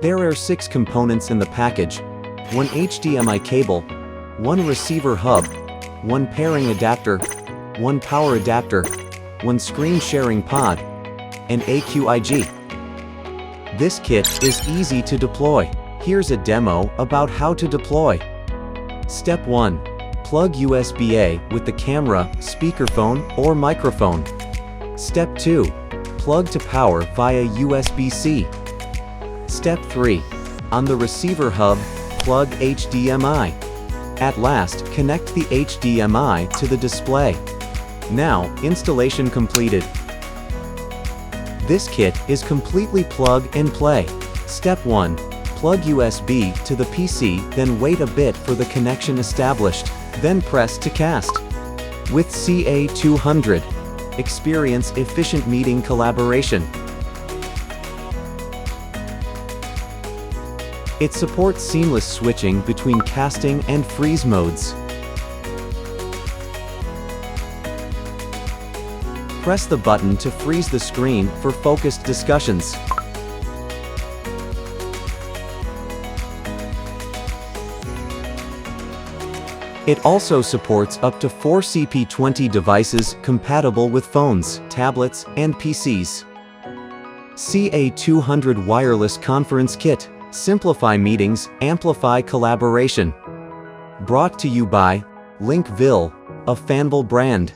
There are 6 components in the package: 1 HDMI cable, 1 receiver hub, 1 pairing adapter, 1 power adapter, 1 screen sharing pod, and AQIG. This kit is easy to deploy. Here's a demo about how to deploy. Step 1. Plug USB-A with the camera, speakerphone, or microphone. Step 2. Plug to power via USB-C. Step 3. On the receiver hub, plug HDMI. At last, connect the HDMI to the display. Now, installation completed. This kit is completely plug and play. Step 1. Plug USB to the PC, then wait a bit for the connection established. Then press to cast. With CA200, experience efficient meeting collaboration. It supports seamless switching between casting and freeze modes. Press the button to freeze the screen for focused discussions. It also supports up to 4 CP20 devices compatible with phones, tablets, and PCs. CA200 Wireless Conference Kit. Simplify meetings, amplify collaboration. Brought to you by Linkville, a Fanvil brand.